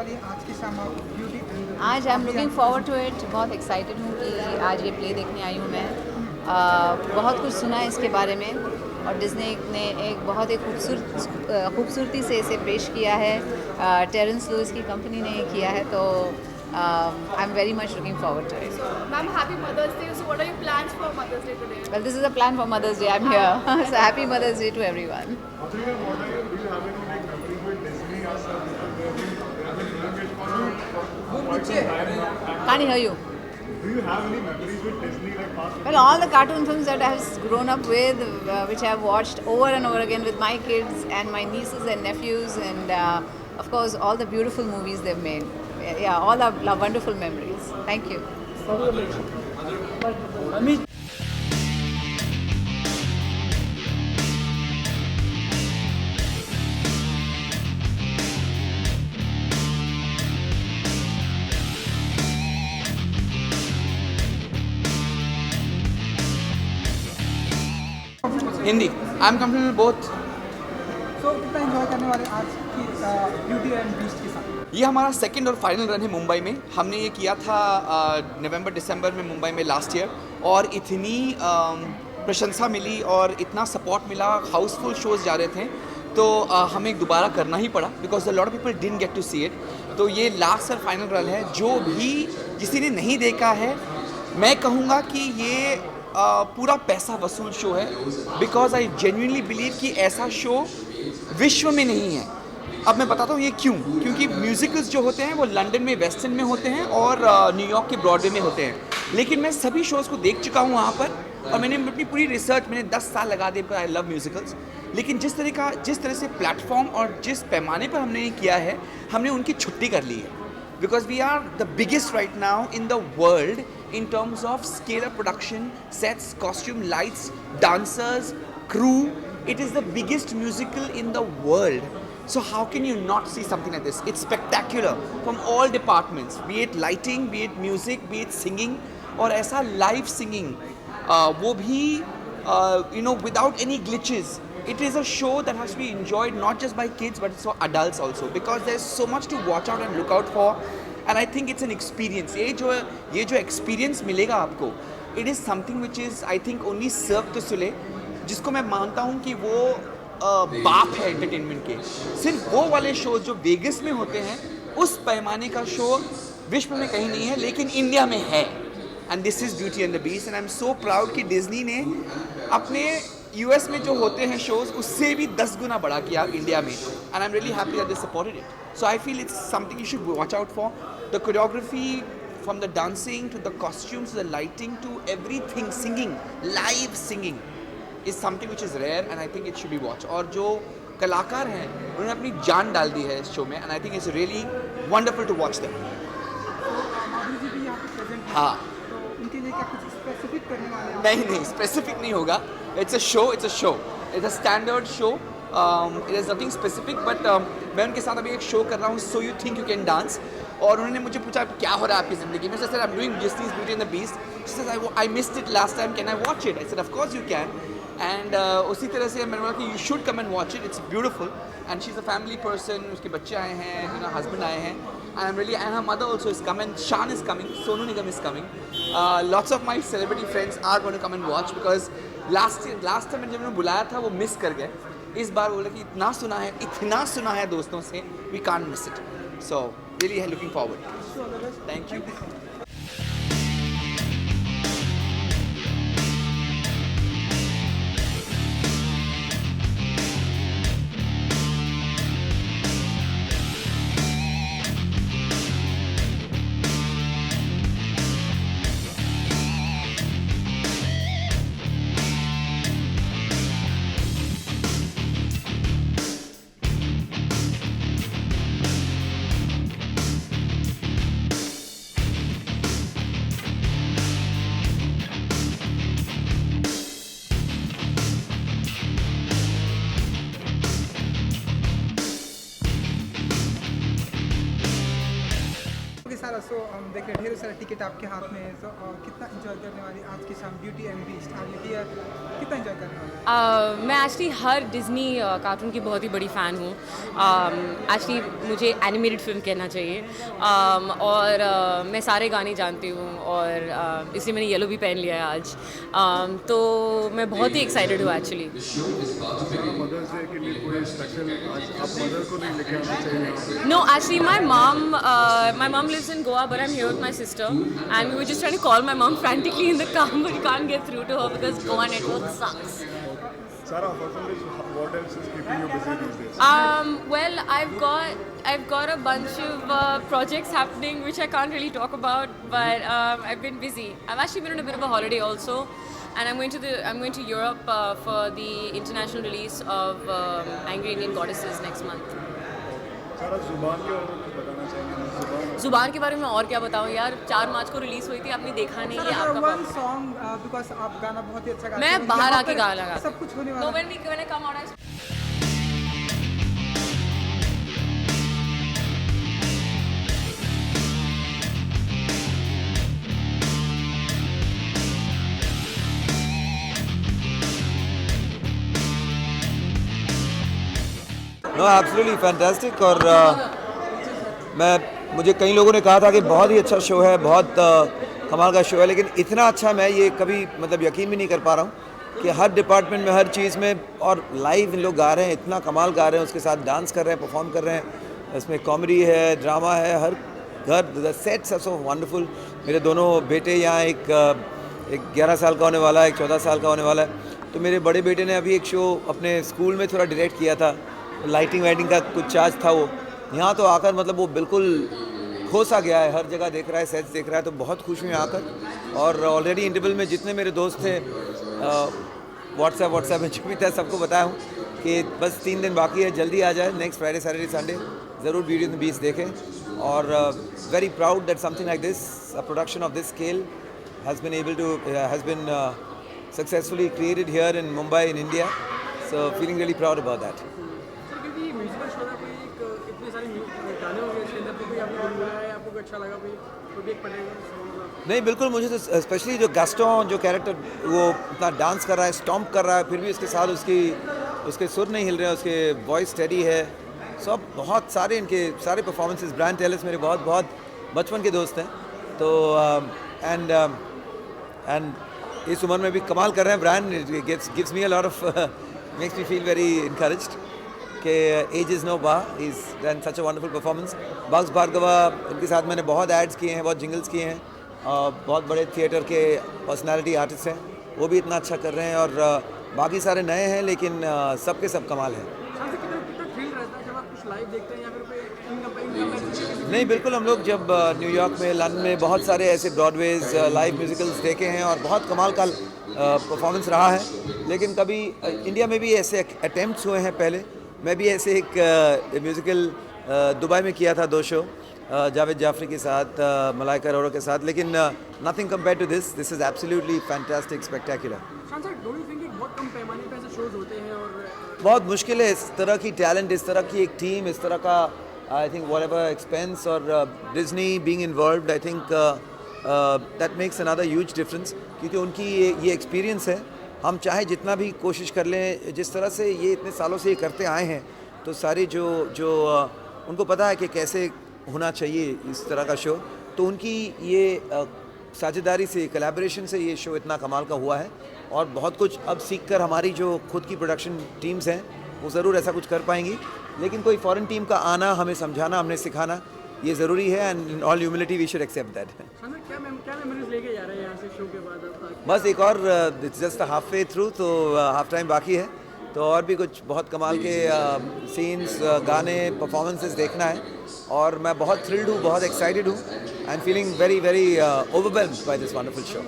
वाली है आज की शाम आप ब्यूटी? आज I am looking forward to it. बहुत एक्साइटेड हूँ कि आज ये प्ले देखने आई हूँ मैं। बहुत कुछ सुना है इसके बारे में और डिज्नी ने एक बहुत ही खूबसूरती से इसे पेश किया है। टेरेंस लुइस की कंपनी ने ये किया है, तो I am very much looking forward to it. Ma'am, happy Mother's Day. So, what are your plans for Mother's Day today? Well, this is a plan for Mother's Day. I'm here. So happy Mother's Day to everyone. Do you have any like memories with Disney or something? वो पीछे Can't hear you. Do you have any memories with Disney like past? Well, all the cartoon films that I've grown up with, which I've watched over and over again with my kids and my nieces and nephews, and of course all the beautiful movies they've made. Yeah, all are wonderful memories. Thank you. Hindi. I am comfortable both. So कितना enjoy करने वाले आज की beauty and beast के साथ? ये हमारा second और फाइनल रन है मुंबई में। हमने ये किया था नवंबर दिसंबर में मुंबई में लास्ट ईयर, और इतनी प्रशंसा मिली और इतना सपोर्ट मिला, हाउसफुल शोज जा रहे थे, तो हमें दोबारा करना ही पड़ा because a lot of people didn't get to see it. तो ये लास्ट और फाइनल रन है। जो भी किसी ने नहीं देखा है, मैं कहूँगा कि ये पूरा पैसा वसूल शो है, बिकॉज आई जेन्युइनली बिलीव कि ऐसा शो विश्व में नहीं है। अब मैं बताता हूँ ये क्यों। क्योंकि म्यूजिकल्स जो होते हैं वो लंदन में वेस्ट एंड में होते हैं और न्यूयॉर्क के ब्रॉडवे में होते हैं, लेकिन मैं सभी शोज़ को देख चुका हूँ वहाँ पर, और मैंने अपनी पूरी रिसर्च, मैंने 10 साल लगा दिए। I love musicals. लेकिन जिस तरह से प्लेटफॉर्म और जिस पैमाने पर हमने ये किया है, हमने उनकी छुट्टी कर ली है, because we are the biggest right now in the world in terms of scale of production, sets, costume, lights, dancers, crew. It is the biggest musical in the world. So how can you not see something like this? It's spectacular from all departments, be it lighting, be it music, be it singing, और ऐसा live singing, वो भी without any glitches. It is a show that has to be enjoyed not just by kids but for adults also, because there's so much to watch out and look out for, and I think it's an experience. ये जो experience मिलेगा आपको, it is something which is I think only Cirque du Soleil, जिसको मैं मानता हूँ कि वो बाप है एंटरटेनमेंट के। सिर्फ वो वाले शोज जो वेगस में होते हैं, उस पैमाने का शो विश्व में कहीं नहीं है, लेकिन इंडिया में है। And this is beauty and the beast, and I am so proud कि डिज्नी ने अपने यूएस में जो होते हैं शोज, उससे भी 10 गुना बढ़ा किया इंडिया में, and I am really happy that they supported it. So I feel it's something you should watch out for. The choreography, from the dancing to the costumes to the lighting to everything, singing, live singing is something which is rare, and I think it should be watched. और जो कलाकार हैं उन्होंने अपनी जान डाल दी है इस शो में, and I think it's really wonderful to watch them. माधुरी जी भी यहाँ पे प्रेजेंट हैं, हाँ, तो उनके लिए क्या कुछ स्पेसिफिक करने वाले हैं? नहीं स्पेसिफिक नहीं होगा। It's a show, it's a standard show. It is nothing specific, but मैं उनके साथ अभी एक शो कर रहा हूँ, so you think you can dance, और उन्होंने मुझे पूछा क्या हो रहा है आपकी ज़िंदगी में। Sir, I am doing डिज्नीज beauty and the beast. Sir, I missed it last time, can I watch it? I said of course you can. And उसी तरह से मैंने बोला कि you should come and watch it, it's beautiful, and she is a family person. उसके बच्चे आए हैं, हस्बैंड आए हैं, and I'm really, and her mother also is coming, Shan is coming, Sonu Nigam is coming, lots of my celebrity friends are going to come and watch, because last time जब मैंने बुलाया था वो miss कर गए। इस बार बोले कि इतना सुना है दोस्तों से, we can't miss it, so really looking forward. Thank you. सारा शो हम देख रहे हैं, ढेर सारा टिकट आपके हाथ में है, तो कितना एंजॉय करने वाली आज की शाम beauty and beast are you here, कितना एंजॉय करने वाली? मैं एक्चुअली हर डिज़नी कार्टून की बहुत ही बड़ी फ़ैन हूँ। एक्चुअली मुझे एनिमेटेड फिल्म कहना चाहिए। और मैं सारे गाने जानती हूँ और इसलिए मैंने येलो भी पहन लिया है आज। तो मैं बहुत ही एक्साइटेड हूँ एक्चुअली। मदर्स डे के लिए कोई स्पेशल आज आप मदर को नहीं लेके आना चाहिए? No, actually, my mom lives in Goa, but I'm here with my sister, and we were just trying to call my mom frantically in the car, but we can't get through to her because Goa network sucks. Sarah, what else is keeping you busy these days? Well, I've got a bunch of projects happening which I can't really talk about, but I've been busy. I've actually been on a bit of a holiday also, and I'm going to Europe for the international release of Angry Indian Goddesses next month. सारा जुबान के बारे में कुछ बताना चाहिए? जुबान के बारे में और क्या बताऊँ यार, 4 मार्च को रिलीज हुई थी, आपने देखा नहीं है आपका वन सॉन्ग बिकॉज़ आप गाना बहुत ही अच्छा गाते मैं हो, बाहर यहाँ आके पर गाना गाती सब कुछ होने No, वाला है। when I come out, I know absolutely fantastic. और मुझे कई लोगों ने कहा था कि बहुत ही अच्छा शो है, बहुत कमाल का शो है, लेकिन इतना अच्छा मैं ये कभी मतलब यकीन भी नहीं कर पा रहा हूँ कि हर डिपार्टमेंट में हर चीज़ में और लाइव इन लोग गा रहे हैं, इतना कमाल गा रहे हैं, उसके साथ डांस कर रहे हैं, परफॉर्म कर रहे हैं, इसमें कॉमेडी है, ड्रामा है, हर घर the sets are so wonderful. मेरे दोनों बेटे यहाँ, एक 11 साल का होने वाला है, एक 14 साल का होने वाला है। तो मेरे बड़े बेटे ने अभी एक शो अपने स्कूल में थोड़ा डायरेक्ट किया था, लाइटिंग वाइटिंग का कुछ चार्ज था वो, यहाँ तो आकर मतलब वो बिल्कुल खो सा गया है, हर जगह देख रहा है, सेट्स देख रहा है, तो बहुत खुश हुए आकर। और ऑलरेडी इंटरवल में जितने मेरे दोस्त थे व्हाट्सएप में जो भी था सबको बताया हूँ कि बस 3 दिन बाकी है, जल्दी आ जाए, नेक्स्ट फ्राइडे सैटरडे संडे ज़रूर ब्यूटी एंड द बीस्ट देखें। और very proud that something like this, a production of this scale has been successfully created here in Mumbai in India, so feeling really proud about that. क्योंकि musical show था, कोई इतने सारे गाने होंगे इसके अंदर, कोई आपको गुनगुनाया है, आपको अच्छा लगा, कोई भी एक पटेगा? नहीं बिल्कुल, मुझे तो स्पेशली जो गैस्टोन जो कैरेक्टर वो इतना डांस कर रहा है, स्टॉम्प कर रहा है, फिर भी उसके साथ उसके सुर नहीं हिल रहे हैं, उसके वॉइस स्टेडी है, सब बहुत सारे इनके सारे परफॉर्मेंसेस। ब्रायन टेलस मेरे बहुत बचपन के दोस्त हैं, तो एंड इस उम्र में भी कमाल कर रहे हैं। Brian gives me a lot of makes me feel very encouraged कि age is no bar, is done such a wonderful performance. बग्स भार्गवा, इनके साथ मैंने बहुत एड्स किए हैं, बहुत जिंगल्स किए हैं, बहुत बड़े थिएटर के पर्सनालिटी आर्टिस्ट हैं, वो भी इतना अच्छा कर रहे हैं। और बाकी सारे नए हैं, लेकिन सब के सब कमाल हैं। नहीं बिल्कुल, हम लोग जब न्यूयॉर्क में, लंदन में बहुत सारे ऐसे ब्रॉडवेज लाइव म्यूजिकल्स देखे हैं और बहुत कमाल का परफॉर्मेंस रहा है, लेकिन कभी इंडिया में भी ऐसे अटेम्प्ट्स हुए हैं। पहले मैं भी ऐसे एक म्यूजिकल दुबई में किया था, 2 शो जावेद जाफरी के साथ, मलाइका अरोड़ा के साथ, लेकिन nothing compare to this is absolutely fantastic, spectacular. बहुत कम पैमाने पे ऐसे शोज होते हैं और बहुत मुश्किल है इस तरह की टैलेंट, इस तरह की एक टीम, इस तरह का आई थिंक whatever expense और Disney being involved, I think that makes another huge difference, क्योंकि उनकी ये एक्सपीरियंस है। हम चाहे जितना भी कोशिश कर लें, जिस तरह से ये इतने सालों से ये करते आए हैं, तो सारी जो उनको पता है कि कैसे होना चाहिए इस तरह का शो, तो उनकी ये साझेदारी से, कोलैबोरेशन से ये शो इतना कमाल का हुआ है। और बहुत कुछ अब सीख कर हमारी जो खुद की प्रोडक्शन टीम्स हैं वो ज़रूर ऐसा कुछ कर पाएंगी, लेकिन कोई फॉरेन टीम का आना, हमें समझाना, हमने सिखाना, ये ज़रूरी है, and in all humility we should accept that. क्या मेमोरीज लेके जा रहे हैं यहाँ से शो के बाद? बस एक और it's just half way through, तो हाफ टाइम बाकी है, तो और भी कुछ बहुत कमाल के सीन्स, गाने, परफॉर्मेंसेस देखना है। और मैं बहुत थ्रिल्ड हूँ, बहुत एक्साइटेड हूँ, I am feeling very overwhelmed by this wonderful show.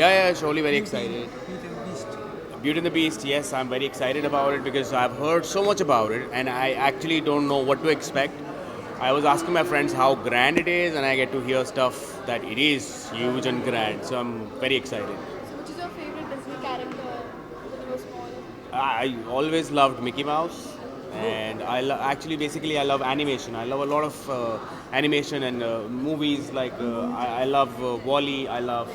Yeah, surely very excited. Beauty and the Beast, yes, I'm very excited about it because I've heard so much about it and I actually don't know what to expect. I was asking my friends how grand it is and I get to hear stuff that it is huge and grand, so I'm very excited. So which is your favorite Disney character when you were small? I always loved Mickey Mouse and basically I love animation. I love a lot of animation and movies like I love Wall-E, I love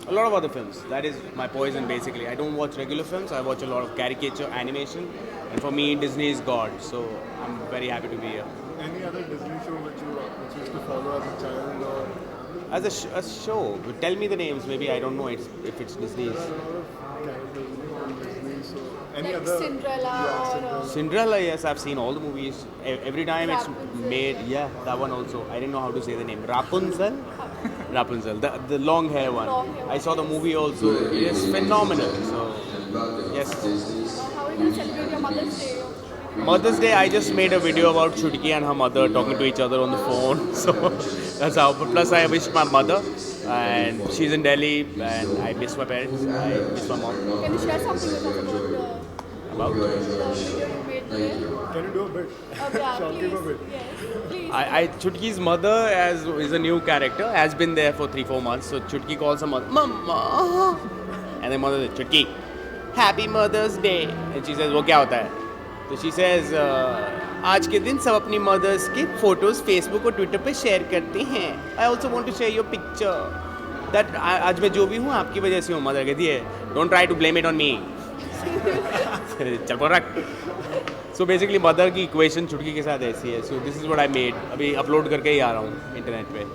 a lot of other films. That is my poison basically. I don't watch regular films, I watch a lot of caricature animation and for me Disney is God, so I'm very happy to be here. Any other Disney show which you used to follow as a child or? As a show, tell me the names, maybe I don't know if it's Disney's. There are a lot of characters from Disney, so any Like other? Cinderella or Cinderella, yes, I've seen all the movies. Every time it's Rapunzel. made, yeah, that one also. I didn't know how to say the name. Rapunzel? Rapunzel, the long hair one. Long hair one. I saw the movie also. It is phenomenal. So, yes. how are you going to celebrate your Mother's Day? Mother's Day, I just made a video about Chutki and her mother talking to each other on the phone. So, that's how. But plus, I wished my mother, and she's in Delhi, and I miss my parents. I miss my mom. Can you share something with us about About the video you made today? Can you do a bit? Yeah, Shall give a please. bit. Yes, please. Chutki's mother is a new character, has been there for 3-4 months. So Chutki calls her mother, Mama. And then mother says, Chutki, Happy Mother's Day. And she says, वो क्या होता है? तो she says, आज के दिन सब अपनी मदर्स के फोटोज फेसबुक और ट्विटर पे शेयर करते हैं. I also want to share your picture. That आज मैं जो भी हूँ आपकी वजह से हूँ. मदर कहती है, Don't try to blame it on me. चल पड़ रख. So basically मदर की इक्वेशन चुटकी के साथ ऐसी है. So this is what I made. अभी अपलोड करके ही आ रहा हूँ इंटरनेट पे.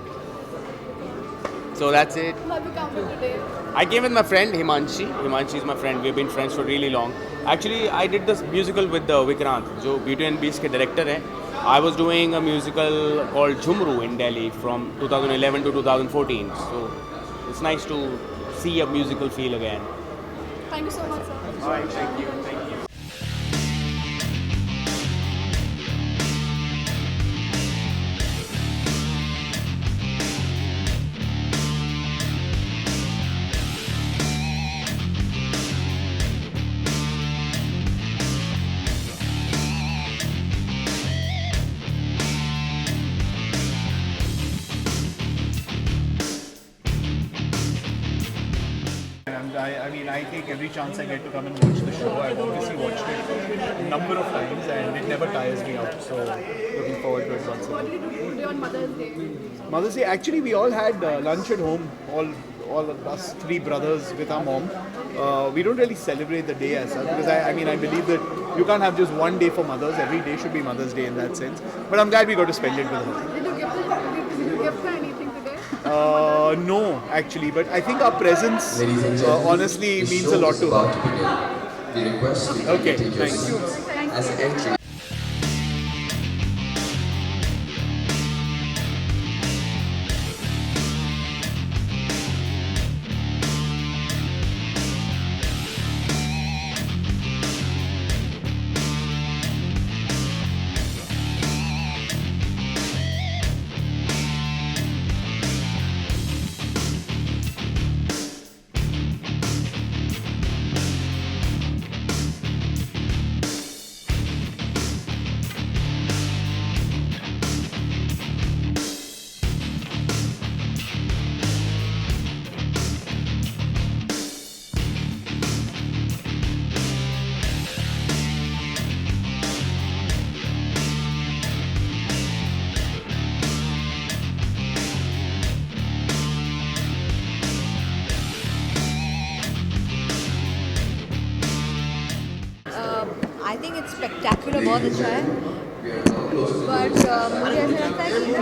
So that's it. How have you come with today? I came with my friend Himanshi. Himanshi is my friend. We've been friends for really long. Actually, I did this musical with Vikrant, जो Beauty and Beast के director हैं. I was doing a musical called Jhumru in Delhi from 2011 to 2014. So it's nice to see a musical feel again. Thank you so much, sir. All right, thank you. And I take every chance I get to come and watch the show. I've obviously watched it a number of times and it never tires me out. So looking forward to it once What again. did you do today on Mother's Day? Mother's Day, actually we all had lunch at home, all of us 3 brothers with our mom. We don't really celebrate the day as such because I believe that you can't have just one day for mothers. Every day should be Mother's Day in that sense. But I'm glad we got to spend it with her. Did you gift her anything today? No, actually, but I think our presence honestly means a lot to her. Okay, thanks. I think it's spectacular, बहुत अच्छा है. But मुझे ऐसा लगता है कि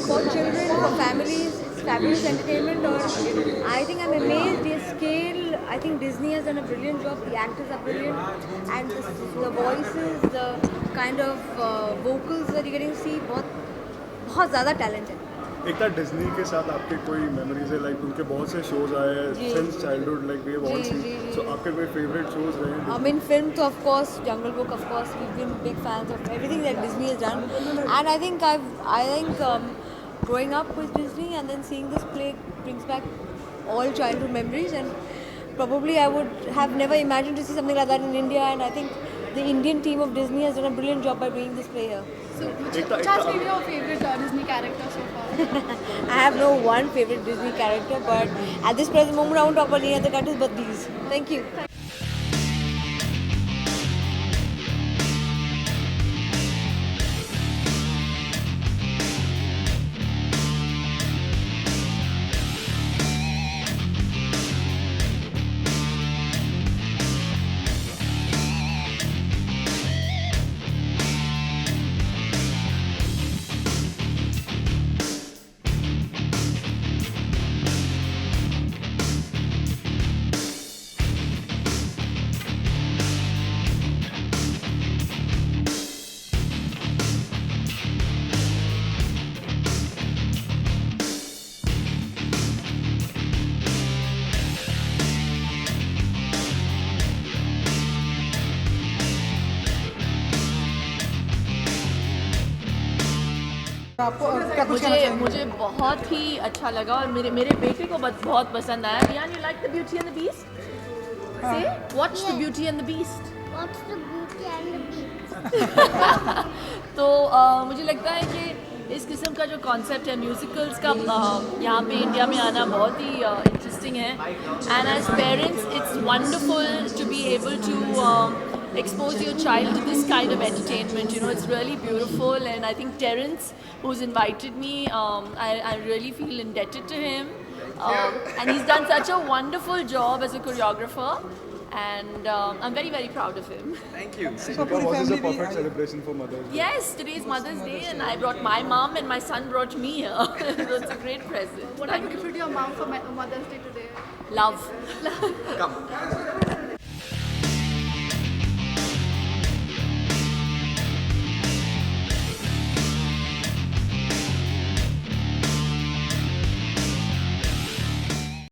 for children, for families, fabulous entertainment. और I think I'm amazed the scale. I think Disney has done a brilliant job. The actors are brilliant, and the voices, the kind of vocals that you're getting to see, बहुत ज़्यादा talent है. एक था Disney के साथ आपके कोई memories है, लाइक उनके बहुत से शोज आए हैं since childhood, like we have all seen. So आपके कोई फेवरेट शोज रहे हैं? In film, to of course, Jungle Book, of course, we've been big fans of everything that Disney has done, and I think growing up with Disney and then seeing this play brings back all childhood memories, and probably I would have never imagined to see something like that in India, and I think the Indian team of Disney has done a brilliant job by bringing this play here. So, which has been your favorite Disney character so far? I have no one favorite Disney character, but at this present moment I won't talk about any other characters but these. Thank you. मुझे बहुत ही अच्छा लगा और मेरे बेटे को बहुत पसंद आया. Rian, you like the Beauty and the Beast? Say, watch the Beauty and the Beast. What's the Beauty and the Beast? तो मुझे लगता है कि इस किस्म का जो कॉन्सेप्ट है म्यूजिकल्स का यहाँ पे इंडिया में आना बहुत ही इंटरेस्टिंग है. And as parents it's wonderful to be able to expose your child to this kind of entertainment. You know, it's really beautiful, and I think Terence, who's invited me, I really feel indebted to him, and he's done such a wonderful job as a choreographer, and I'm very, very proud of him. Thank you. Because this is a perfect celebration for Mother's Day. Yes, today is Mother's Day, and I brought my mom, and my son brought me here. So it's a great present. What have you given to your mom for Mother's Day today? Love. Come.